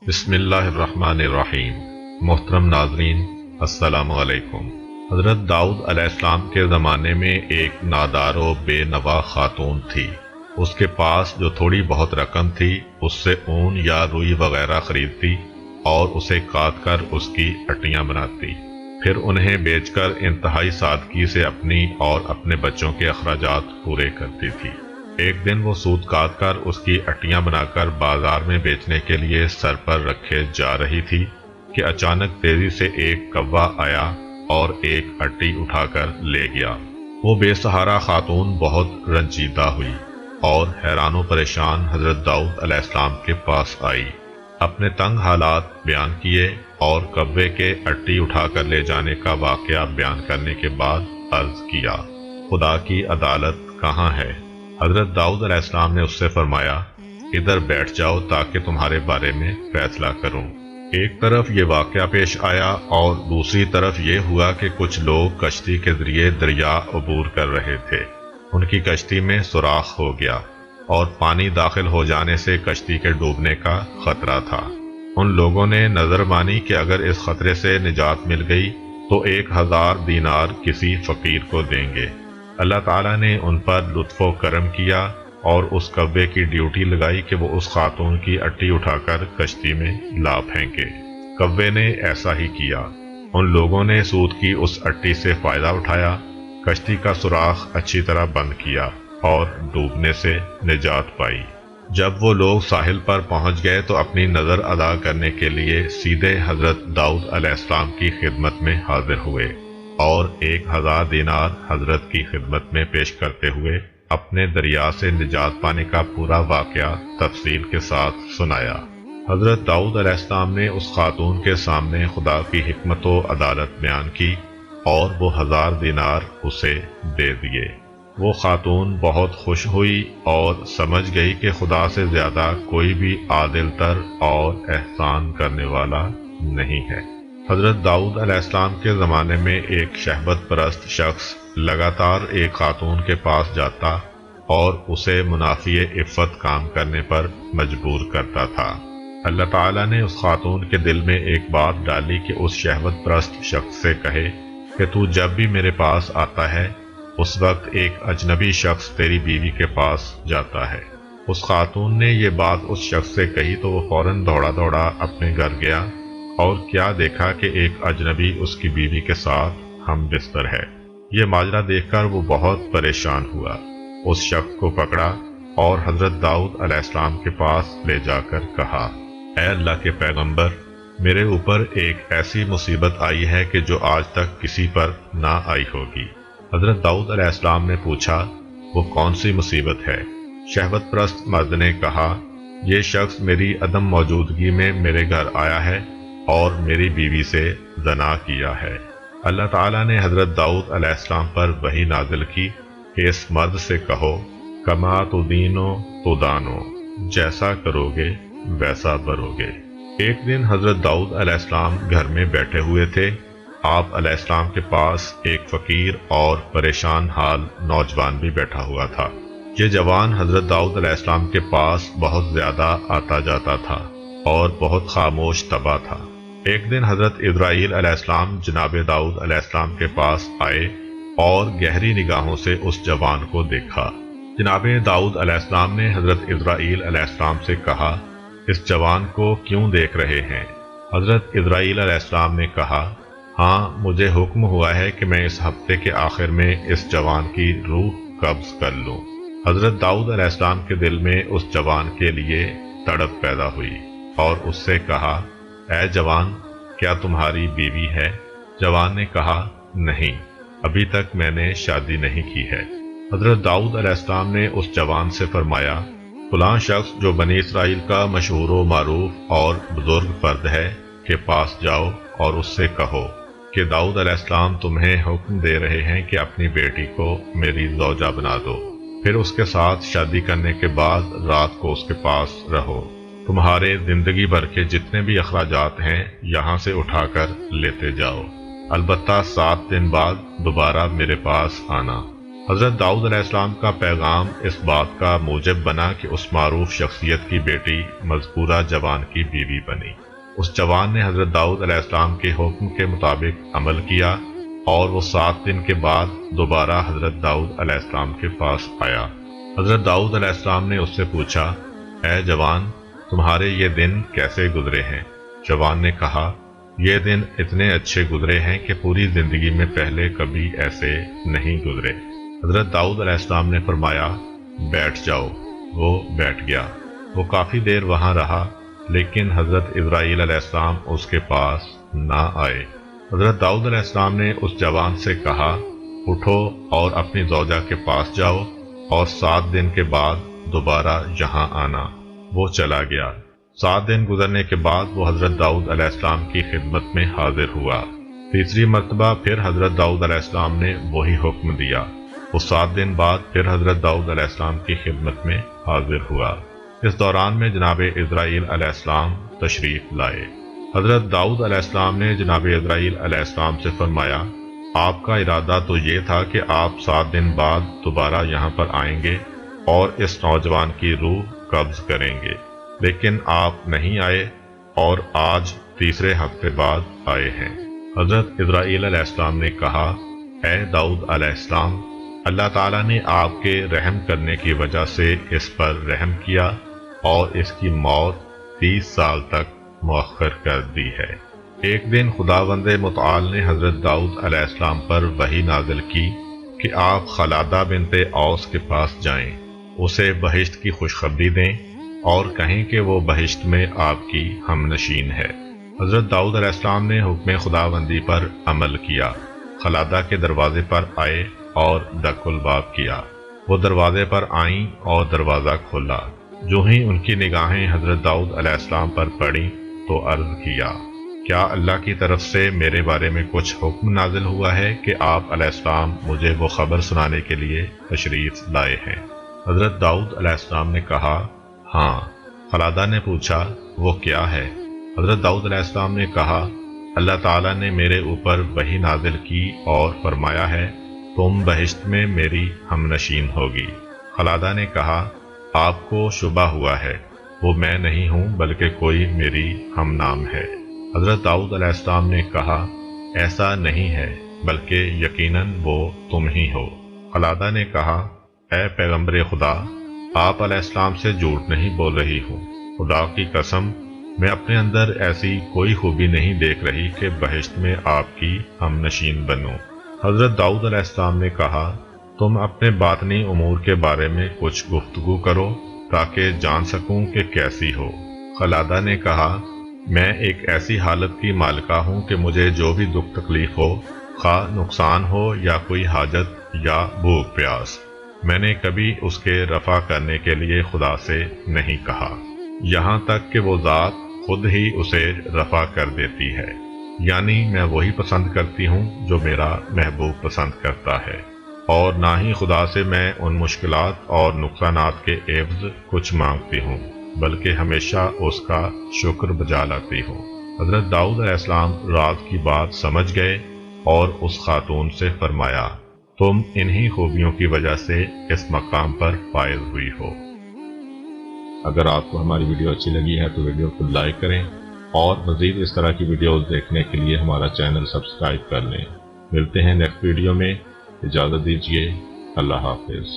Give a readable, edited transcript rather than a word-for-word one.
بسم اللہ الرحمن الرحیم۔ محترم ناظرین، السلام علیکم۔ حضرت داؤد علیہ السلام کے زمانے میں ایک نادار و بے نوا خاتون تھی۔ اس کے پاس جو تھوڑی بہت رقم تھی اس سے اون یا روئی وغیرہ خریدتی اور اسے کاٹ کر اس کی ہٹیاں بناتی، پھر انہیں بیچ کر انتہائی سادگی سے اپنی اور اپنے بچوں کے اخراجات پورے کرتی تھی۔ ایک دن وہ سوت کاٹ کر اس کی اٹیاں بنا کر بازار میں بیچنے کے لیے سر پر رکھے جا رہی تھی کہ اچانک تیزی سے ایک کوا آیا اور ایک اٹی اٹھا کر لے گیا۔ وہ بے سہارا خاتون بہت رنجیدہ ہوئی اور حیران و پریشان حضرت داؤد علیہ السلام کے پاس آئی، اپنے تنگ حالات بیان کیے اور کوے کے اٹی اٹھا کر لے جانے کا واقعہ بیان کرنے کے بعد عرض کیا، خدا کی عدالت کہاں ہے؟ حضرت داؤد علیہ السلام نے اس سے فرمایا، ادھر بیٹھ جاؤ تاکہ تمہارے بارے میں فیصلہ کروں۔ ایک طرف یہ واقعہ پیش آیا اور دوسری طرف یہ ہوا کہ کچھ لوگ کشتی کے ذریعے دریا عبور کر رہے تھے۔ ان کی کشتی میں سوراخ ہو گیا اور پانی داخل ہو جانے سے کشتی کے ڈوبنے کا خطرہ تھا۔ ان لوگوں نے نظر مانی کہ اگر اس خطرے سے نجات مل گئی تو 1000 دینار کسی فقیر کو دیں گے۔ اللہ تعالیٰ نے ان پر لطف و کرم کیا اور اس کوے کی ڈیوٹی لگائی کہ وہ اس خاتون کی اٹی اٹھا کر کشتی میں لا پھینکے۔ کوے نے ایسا ہی کیا۔ ان لوگوں نے سود کی اس اٹی سے فائدہ اٹھایا، کشتی کا سوراخ اچھی طرح بند کیا اور ڈوبنے سے نجات پائی۔ جب وہ لوگ ساحل پر پہنچ گئے تو اپنی نظر ادا کرنے کے لیے سیدھے حضرت داؤد علیہ السلام کی خدمت میں حاضر ہوئے اور 1000 دینار حضرت کی خدمت میں پیش کرتے ہوئے اپنے دریا سے نجات پانے کا پورا واقعہ تفصیل کے ساتھ سنایا۔ حضرت داؤد علیہ السلام نے اس خاتون کے سامنے خدا کی حکمت و عدالت بیان کی اور وہ 1000 دینار اسے دے دیے۔ وہ خاتون بہت خوش ہوئی اور سمجھ گئی کہ خدا سے زیادہ کوئی بھی عادل تر اور احسان کرنے والا نہیں ہے۔ حضرت داؤد علیہ السلام کے زمانے میں ایک شہوت پرست شخص لگاتار ایک خاتون کے پاس جاتا اور اسے منافی عفت کام کرنے پر مجبور کرتا تھا۔ اللہ تعالیٰ نے اس خاتون کے دل میں ایک بات ڈالی کہ اس شہوت پرست شخص سے کہے کہ تو جب بھی میرے پاس آتا ہے اس وقت ایک اجنبی شخص تیری بیوی کے پاس جاتا ہے۔ اس خاتون نے یہ بات اس شخص سے کہی تو وہ فوراً دوڑا دوڑا اپنے گھر گیا اور کیا دیکھا کہ ایک اجنبی اس کی بیوی کے ساتھ ہم بستر ہے۔ یہ ماجرا دیکھ کر وہ بہت پریشان ہوا، اس شخص کو پکڑا اور حضرت داؤد علیہ السلام کے پاس لے جا کر کہا، اے اللہ کے پیغمبر، میرے اوپر ایک ایسی مصیبت آئی ہے کہ جو آج تک کسی پر نہ آئی ہوگی۔ حضرت داؤد علیہ السلام نے پوچھا، وہ کون سی مصیبت ہے؟ شہوت پرست مرد نے کہا، یہ شخص میری عدم موجودگی میں میرے گھر آیا ہے اور میری بیوی سے زنا کیا ہے۔ اللہ تعالیٰ نے حضرت داؤد علیہ السلام پر وحی نازل کی کہ اس مرد سے کہو، کما تدینو تدانو، جیسا کرو گے ویسا بھرو گے۔ ایک دن حضرت داؤد علیہ السلام گھر میں بیٹھے ہوئے تھے۔ آپ علیہ السلام کے پاس ایک فقیر اور پریشان حال نوجوان بھی بیٹھا ہوا تھا۔ یہ جوان حضرت داؤد علیہ السلام کے پاس بہت زیادہ آتا جاتا تھا اور بہت خاموش طبع تھا۔ ایک دن حضرت ابراہیل علیہ السلام جناب داؤد علیہ السلام کے پاس آئے اور گہری نگاہوں سے اس جوان کو دیکھا۔ جناب داؤد علیہ السلام نے حضرت ابراہیل علیہ السلام سے کہا، اس جوان کو کیوں دیکھ رہے ہیں؟ حضرت ابراہیل علیہ السلام نے کہا، ہاں، مجھے حکم ہوا ہے کہ میں اس ہفتے کے آخر میں اس جوان کی روح قبض کر لوں۔ حضرت داؤد علیہ السلام کے دل میں اس جوان کے لیے تڑپ پیدا ہوئی اور اس سے کہا، اے جوان، کیا تمہاری بیوی ہے؟ جوان نے کہا، نہیں، ابھی تک میں نے شادی نہیں کی ہے۔ حضرت داؤد علیہ السلام نے اس جوان سے فرمایا، فلاں شخص جو بنی اسرائیل کا مشہور و معروف اور بزرگ فرد ہے کے پاس جاؤ اور اس سے کہو کہ داؤد علیہ السلام تمہیں حکم دے رہے ہیں کہ اپنی بیٹی کو میری زوجہ بنا دو، پھر اس کے ساتھ شادی کرنے کے بعد رات کو اس کے پاس رہو۔ تمہارے زندگی بھر کے جتنے بھی اخراجات ہیں یہاں سے اٹھا کر لیتے جاؤ، البتہ 7 دن بعد دوبارہ میرے پاس آنا۔ حضرت داؤد علیہ السلام کا پیغام اس بات کا موجب بنا کہ اس معروف شخصیت کی بیٹی مذکورہ جوان کی بیوی بنی۔ اس جوان نے حضرت داؤد علیہ السلام کے حکم کے مطابق عمل کیا اور وہ 7 دن کے بعد دوبارہ حضرت داؤد علیہ السلام کے پاس آیا۔ حضرت داؤد علیہ السلام نے اس سے پوچھا، اے جوان، تمہارے یہ دن کیسے گزرے ہیں؟ جوان نے کہا، یہ دن اتنے اچھے گزرے ہیں کہ پوری زندگی میں پہلے کبھی ایسے نہیں گزرے۔ حضرت داؤد علیہ السلام نے فرمایا، بیٹھ جاؤ۔ وہ بیٹھ گیا۔ وہ کافی دیر وہاں رہا، لیکن حضرت اسرائیل علیہ السلام اس کے پاس نہ آئے۔ حضرت داؤد علیہ السلام نے اس جوان سے کہا، اٹھو اور اپنی زوجہ کے پاس جاؤ اور 7 دن کے بعد دوبارہ یہاں آنا۔ وہ چلا گیا۔ 7 دن گزرنے کے بعد وہ حضرت داؤد علیہ السلام کی خدمت میں حاضر ہوا۔ تیسری مرتبہ پھر حضرت داؤد علیہ السلام نے وہی حکم دیا۔ وہ 7 دن بعد پھر حضرت داؤد علیہ السلام کی خدمت میں حاضر ہوا۔ اس دوران میں جناب اسرائیل علیہ السلام تشریف لائے۔ حضرت داؤد علیہ السلام نے جناب اسرائیل علیہ السلام سے فرمایا، آپ کا ارادہ تو یہ تھا کہ آپ 7 دن بعد دوبارہ یہاں پر آئیں گے اور اس نوجوان کی روح قبض کریں گے، لیکن آپ نہیں آئے اور آج تیسرے ہفتے بعد آئے ہیں۔ حضرت اسرائیل علیہ السلام نے کہا، اے داؤد علیہ السلام، اللہ تعالیٰ نے آپ کے رحم کرنے کی وجہ سے اس پر رحم کیا اور اس کی موت 30 سال تک مؤخر کر دی ہے۔ ایک دن خداوند متعال نے حضرت داؤد علیہ السلام پر وحی نازل کی کہ آپ خلادہ بنت اوس کے پاس جائیں، اسے بہشت کی خوشخبری دیں اور کہیں کہ وہ بہشت میں آپ کی ہم نشین ہے۔ حضرت داؤد علیہ السلام نے حکم خداوندی پر عمل کیا، خلادہ کے دروازے پر آئے اور دق الباب کیا۔ وہ دروازے پر آئیں اور دروازہ کھولا۔ جو ہی ان کی نگاہیں حضرت داؤد علیہ السلام پر پڑیں تو عرض کیا، کیا اللہ کی طرف سے میرے بارے میں کچھ حکم نازل ہوا ہے کہ آپ علیہ السلام مجھے وہ خبر سنانے کے لیے تشریف لائے ہیں؟ حضرت داؤد علیہ السلام نے کہا، ہاں۔ خلادہ نے پوچھا، وہ کیا ہے؟ حضرت داؤد علیہ السلام نے کہا، اللہ تعالیٰ نے میرے اوپر وحی نازل کی اور فرمایا ہے تم بہشت میں میری ہم نشین ہوگی۔ خلادہ نے کہا، آپ کو شبہ ہوا ہے، وہ میں نہیں ہوں بلکہ کوئی میری ہم نام ہے۔ حضرت داؤد علیہ السلام نے کہا، ایسا نہیں ہے بلکہ یقیناً وہ تم ہی ہو۔ خلادہ نے کہا، اے پیغمبر خدا، آپ علیہ السلام سے جھوٹ نہیں بول رہی ہوں، خدا کی قسم میں اپنے اندر ایسی کوئی خوبی نہیں دیکھ رہی کہ بہشت میں آپ کی ہم نشین بنوں۔ حضرت داؤد علیہ السلام نے کہا، تم اپنے باطنی امور کے بارے میں کچھ گفتگو کرو تاکہ جان سکوں کہ کیسی ہو۔ خلادہ نے کہا، میں ایک ایسی حالت کی مالکہ ہوں کہ مجھے جو بھی دکھ تکلیف ہو، خواہ نقصان ہو یا کوئی حاجت یا بھوک پیاس، میں نے کبھی اس کے رفع کرنے کے لیے خدا سے نہیں کہا، یہاں تک کہ وہ ذات خود ہی اسے رفع کر دیتی ہے، یعنی میں وہی پسند کرتی ہوں جو میرا محبوب پسند کرتا ہے، اور نہ ہی خدا سے میں ان مشکلات اور نقصانات کے عوض کچھ مانگتی ہوں، بلکہ ہمیشہ اس کا شکر بجا لاتی ہوں۔ حضرت داؤد علیہ السلام راز کی بات سمجھ گئے اور اس خاتون سے فرمایا، تم انہی خوبیوں کی وجہ سے اس مقام پر فائز ہوئی ہو۔ اگر آپ کو ہماری ویڈیو اچھی لگی ہے تو ویڈیو کو لائک کریں اور مزید اس طرح کی ویڈیوز دیکھنے کے لیے ہمارا چینل سبسکرائب کر لیں۔ ملتے ہیں نیکسٹ ویڈیو میں، اجازت دیجیے، اللہ حافظ۔